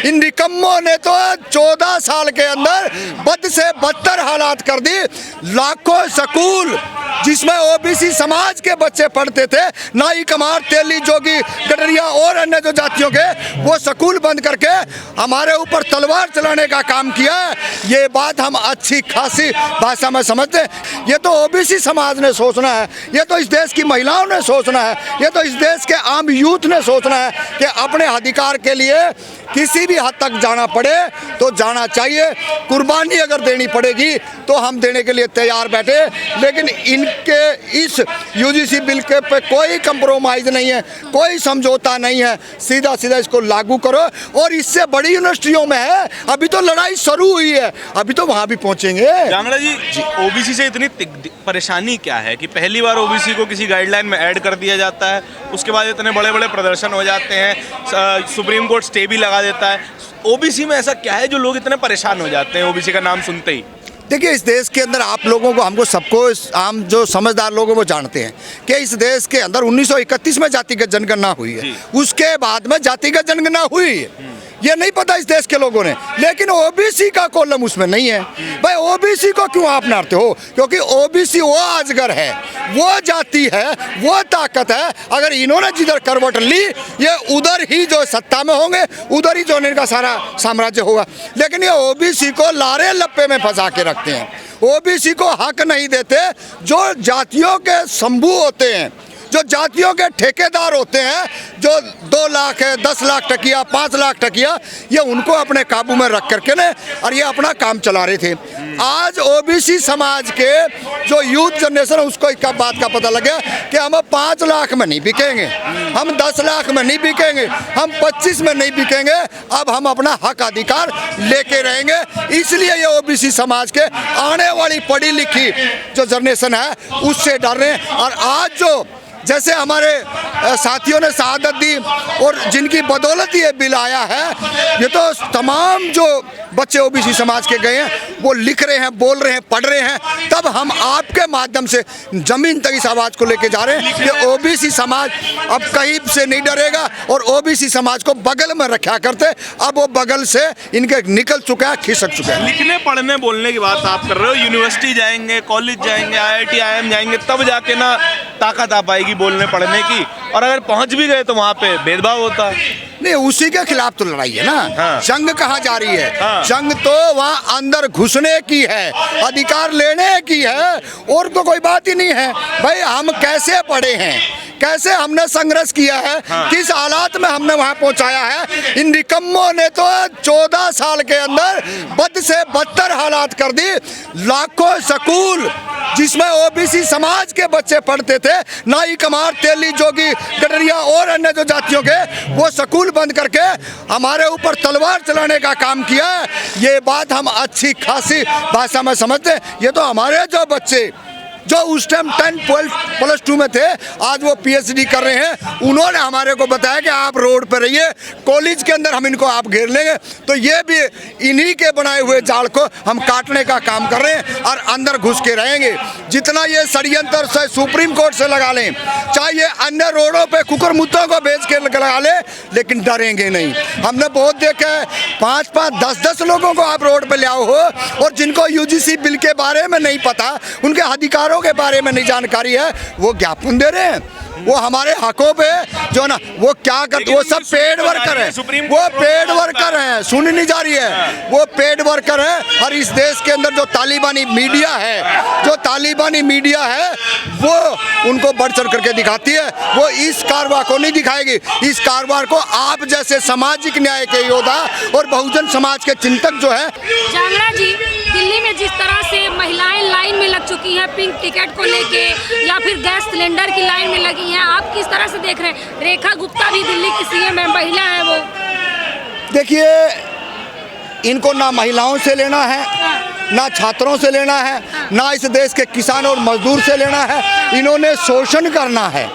इन निकम्मों ने तो 14 साल के अंदर बद से बदतर हालात कर दी। लाखों स्कूल जिसमें ओबीसी समाज के बच्चे पढ़ते थे, नाई, कमार, तेली, जोगी, गडरिया और अन्य जो जातियों के, वो स्कूल बंद करके हमारे ऊपर तलवार चलाने का काम किया है। ये बात हम अच्छी खासी भाषा में समझते हैं। ये तो ओबीसी समाज ने सोचना है, ये तो इस देश की महिलाओं ने सोचना है, ये तो इस देश के आम यूथ ने सोचना है कि अपने अधिकार के लिए किसी भी हद तक जाना पड़े तो जाना चाहिए। कुर्बानी अगर देनी पड़ेगी तो हम देने के लिए तैयार बैठे, लेकिन इनके इस यूजीसी बिल के पे कोई कंप्रोमाइज़ नहीं है, कोई समझौता नहीं है। सीधा सीधा इसको लागू करो। और इससे बड़ी यूनिवर्सिटियों में है, अभी तो लड़ाई शुरू हुई है, अभी तो वहाँ भी पहुँचेंगे। जांगड़ा जी, ओबीसी से इतनी परेशानी क्या है कि पहली बार ओबीसी को किसी गाइडलाइन में ऐड कर दिया जाता है, उसके बाद इतने बड़े बड़े प्रदर्शन हो जाते हैं, सुप्रीम कोर्ट स्टे भी लगा देता है। ओबीसी में ऐसा क्या है जो लोग इतने परेशान हो जाते हैं ओबीसी का नाम सुनते ही? देखिए, इस देश के अंदर आप लोगों को, हमको सबको, आम जो समझदार लोग हैं वो जानते हैं कि इस देश के अंदर 1931 में जातिगत जनगणना हुई है, उसके बाद में जातिगत जनगणना हुई है। ये नहीं पता इस देश के लोगों ने, लेकिन ओबीसी का कॉलम उसमें नहीं है। भाई ओबीसी को क्यों आप नारते हो? क्योंकि ओबीसी वो अजगर है, वो जाति है, वो ताकत है। अगर इन्होंने जिधर करवट ली, ये उधर ही जो सत्ता में होंगे, उधर ही जो इनका सारा साम्राज्य होगा। लेकिन ये ओबीसी को लारे लप्पे में फंसा के रखते हैं, ओबीसी को हक नहीं देते। जो जातियों के शंभू होते हैं, जो जातियों के ठेकेदार होते हैं, जो 2 लाख है, 10 लाख टकिया, 5 लाख टकिया, ये उनको अपने काबू में रख करके ने और ये अपना काम चला रहे थे। आज ओबीसी समाज के जो यूथ जनरेशन है, उसको एक बात का पता लग गया कि हम 5 लाख में नहीं बिकेंगे, हम 10 लाख में नहीं बिकेंगे, हम 25 में नहीं बिकेंगे। अब हम अपना हक अधिकार लेके रहेंगे। इसलिए ये ओबीसी समाज के आने वाली पढ़ी लिखी जो जनरेशन है उससे डर रहे हैं। और आज जो जैसे हमारे साथियों ने शहादत दी और जिनकी बदौलत ये बिल आया है, ये तो तमाम जो बच्चे ओबीसी समाज के गए हैं वो लिख रहे हैं, बोल रहे हैं, पढ़ रहे हैं। तब हम आपके माध्यम से जमीन तक इस आवाज़ को लेके जा रहे हैं कि ओबीसी समाज अब कहीं से नहीं डरेगा और ओबीसी समाज को बगल में रखा करते, अब वो बगल से इनके निकल चुका है, खिसक चुका है। लिखने पढ़ने बोलने की बात आप कर रहे हो, यूनिवर्सिटी जाएंगे, कॉलेज जाएंगे, IIT IIM जाएंगे, तब जाके ना ताकत आ पाएगी बोलने पढ़ने की। और अगर पहुंच भी गए तो वहाँ पे भेदभाव होता है। नहीं, उसी के खिलाफ तो लड़ाई है ना। हाँ। जंग कहाँ जा रही है? हाँ। जंग तो वहाँ अंदर घुसने की है, अधिकार लेने की है, और तो कोई बात ही नहीं है। भाई हम कैसे पढ़े हैं, कैसे हमने संघर्ष किया है, हाँ। किस हालात में हमने वहाँ पहुँचाया है। इन निकम्मों ने तो 14 साल के अंदर बद से बदतर हालात कर दी। लाखों स्कूल जिसमें ओबीसी समाज के बच्चे पढ़ते थे, नाई, कमार, तेली, जोगी, गडरिया और अन्य जो जातियों के, वो स्कूल बंद करके हमारे ऊपर तलवार चलाने का काम किया है। ये बात हम अच्छी खासी भाषा में समझते हैं। ये तो हमारे जो बच्चे जो उस टाइम 10, 12, +2 में थे, आज वो PhD कर रहे हैं, उन्होंने हमारे को बताया कि आप रोड पर रहिए, कॉलेज के अंदर हम इनको आप घेर लेंगे। तो ये भी इन्हीं के बनाए हुए जाल को हम काटने का काम कर रहे हैं और अंदर घुस के रहेंगे। जितना ये षड्यंत्र से सुप्रीम कोर्ट से लगा लें, चाहे ये अन्य रोडों पे कुकर मुद्दों को बेच के लगा ले, लेकिन डरेंगे नहीं। हमने बहुत देखा है, 5-5, 10-10 लोगों को आप रोड पे ले आओ हो, और जिनको यूजीसी बिल के बारे में नहीं पता, उनके अधिकारों के बारे में नहीं जानकारी है, वो ज्ञापन दे रहे हैं। वो हमारे हकों पे जो ना, वो क्या करते, वो सब पेड वर्कर है, वो पेड वर्कर है, सुनी नहीं जा रही है, वो पेड वर्कर है। और इस देश के अंदर जो तालिबानी मीडिया है, जो तालिबानी मीडिया है, वो उनको बढ़ चढ़ करके दिखाती है। वो इस कारवां को नहीं दिखाएगी। इस कारवां को आप जैसे सामाजिक न्याय के योद्धा और बहुजन समाज के चिंतक जो है। जांगड़ा जी, दिल्ली में जिस तरह से महिलाएं लाइन में लग चुकी हैं पिंक टिकट को लेके, या फिर गैस सिलेंडर की लाइन में लगी हैं, आप किस तरह से देख रहे हैं? रेखा गुप्ता भी दिल्ली की CM है, महिला है वो। देखिए, इनको ना महिलाओं से लेना है, ना छात्रों से लेना है, ना इस देश के किसान और मजदूर से लेना है। इन्होंने शोषण करना है,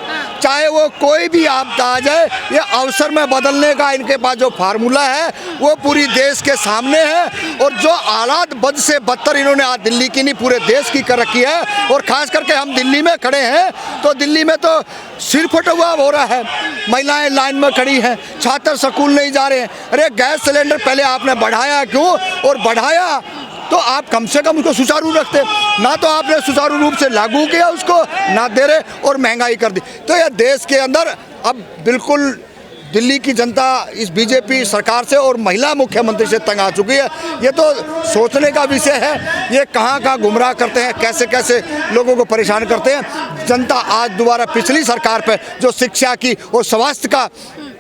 चाहे वो कोई भी आपदा आ जाए, ये अवसर में बदलने का इनके पास जो फार्मूला है वो पूरी देश के सामने है। और जो हालात बद से बदतर इन्होंने आज दिल्ली की नहीं पूरे देश की कर रखी है, और खास करके हम दिल्ली में खड़े हैं तो दिल्ली में तो सिर फटा हुआ हो रहा है, महिलाएं लाइन में खड़ी हैं, छात्र स्कूल नहीं जा रहे हैं। अरे गैस सिलेंडर पहले आपने बढ़ाया क्यों, और बढ़ाया तो आप कम से कम उसको सुचारू रखते, ना तो आपने सुचारू रूप से लागू किया उसको, ना दे रहे, और महंगाई कर दी। तो यह देश के अंदर अब बिल्कुल दिल्ली की जनता इस बीजेपी सरकार से और महिला मुख्यमंत्री से तंग आ चुकी है। ये तो सोचने का विषय है, ये कहाँ गुमराह करते हैं, कैसे कैसे लोगों को परेशान करते हैं। जनता आज दोबारा पिछली सरकार पे जो शिक्षा की और स्वास्थ्य का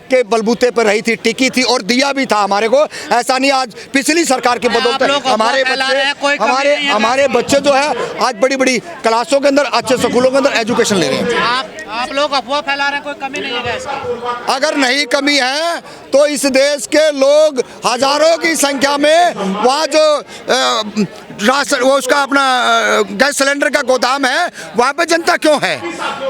के बलबूते पर रही थी, टिकी थी, और दिया भी था हमारे को। ऐसा नहीं आज पिछली सरकार के बदौलत हमारे बच्चे जो है आज बड़ी बड़ी क्लासों के अंदर अच्छे स्कूलों के अंदर एजुकेशन ले रहे हैं। आप लोग अफवाह फैला रहे हैं, कोई कमी नहीं है इसकी। अगर नहीं कमी है तो इस देश के लोग हजारों की संख्या में वहाँ जो राशन वो उसका अपना गैस सिलेंडर का गोदाम है वहाँ पे जनता क्यों है?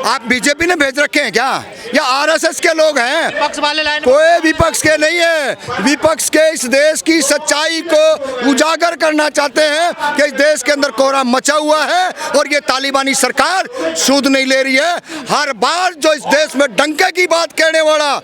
आप बीजेपी ने भेज रखे हैं क्या, या आरएसएस के लोग हैं? विपक्ष वाले लाइन कोई विपक्ष के नहीं है। विपक्ष के इस देश की सच्चाई को उजागर करना चाहते हैं कि इस देश के अंदर कोहरा मचा हुआ है और ये तालिबानी सरकार सूद नहीं ले रही है। हर बार जो इस देश में डंके की बात कहने वाला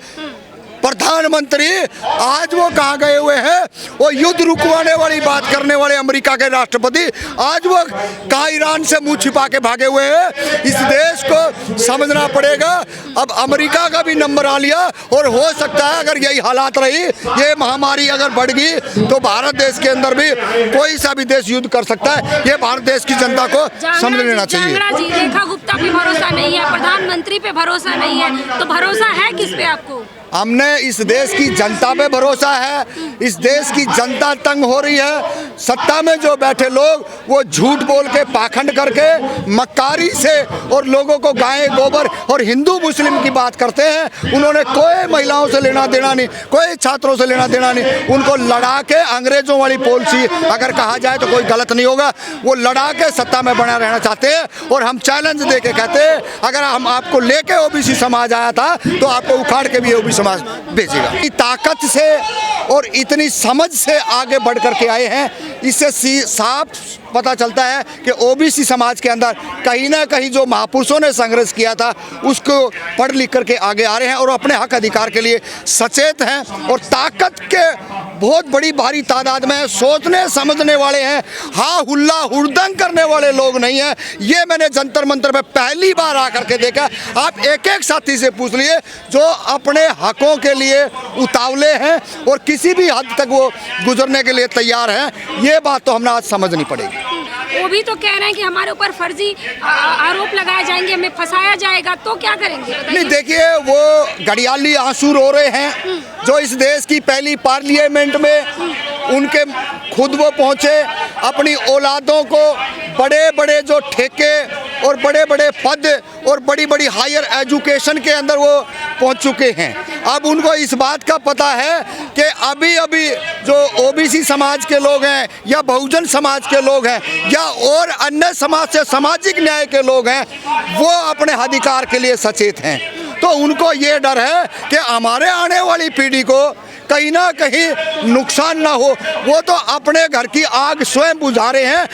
प्रधानमंत्री आज वो कहाँ गए हुए हैं? वो युद्ध रुकवाने वाली बात करने वाले अमेरिका के राष्ट्रपति आज वो कहाँ ईरान से मुंह छिपा के भागे हुए हैं। इस देश को समझना पड़ेगा। अब अमेरिका का भी नंबर आ लिया, और हो सकता है अगर यही हालात रही, ये महामारी अगर बढ़ गई तो भारत देश के अंदर भी कोई सा भी देश युद्ध कर सकता है। ये भारत देश की जनता को समझ लेना चाहिए। रेखा गुप्ता पे भरोसा नहीं है, प्रधानमंत्री पे भरोसा नहीं है, तो भरोसा है किस पे आपको? हमने इस देश की जनता पे भरोसा है। इस देश की जनता तंग हो रही है। सत्ता में जो बैठे लोग वो झूठ बोल के, पाखंड करके, मक्कारी से और लोगों को गाय गोबर और हिंदू मुस्लिम की बात करते हैं। उन्होंने कोई महिलाओं से लेना देना नहीं, कोई छात्रों से लेना देना नहीं। उनको लड़ा के अंग्रेजों वाली पॉलिसी अगर कहा जाए तो कोई गलत नहीं होगा, वो लड़ा के सत्ता में बना रहना चाहते हैं। और हम चैलेंज दे के कहते हैं अगर हम आपको लेके ओबीसी समाज आया था तो आपको उखाड़ के भी ओबीसी समाज भेजेगा। इतनी ताकत से और इतनी समझ से आगे बढ़ करके आए हैं, इससे साफ पता चलता है कि ओबीसी समाज के अंदर कहीं ना कहीं जो महापुरुषों ने संघर्ष किया था उसको पढ़ लिख करके आगे आ रहे हैं और अपने हक अधिकार के लिए सचेत हैं। और ताकत के बहुत बड़ी भारी तादाद में सोचने समझने वाले हैं, हाँ हुल्ला हुड़दंग करने वाले लोग नहीं हैं। ये मैंने जंतर मंतर में पहली बार आकर के देखा। आप एक एक साथी से पूछ लिए जो अपने हकों के लिए उतावले हैं और किसी भी हद तक वो गुजरने के लिए तैयार हैं। ये बात तो हमें आज समझनी पड़ेगी। वो भी तो कह रहे हैं कि हमारे ऊपर फर्जी आरोप लगाए जाएंगे, हमें फंसाया जाएगा, तो क्या करेंगे? नहीं देखिए, वो घड़ियाली आंसू रो रहे हैं जो इस देश की पहली पार्लियामेंट में उनके खुद वो पहुंचे, अपनी औलादों को बड़े बड़े जो ठेके और बड़े बड़े पद और बड़ी बड़ी हायर एजुकेशन के अंदर वो पहुंच चुके हैं। अब उनको इस बात का पता है कि अभी अभी जो ओबीसी समाज के लोग हैं या बहुजन समाज के लोग हैं या और अन्य समाज से सामाजिक न्याय के लोग हैं, वो अपने अधिकार के लिए सचेत हैं। तो उनको ये डर है कि हमारे आने वाली पीढ़ी को कहीं ना कहीं नुकसान ना हो। वो तो अपने घर की आग स्वयं बुझा रहे हैं,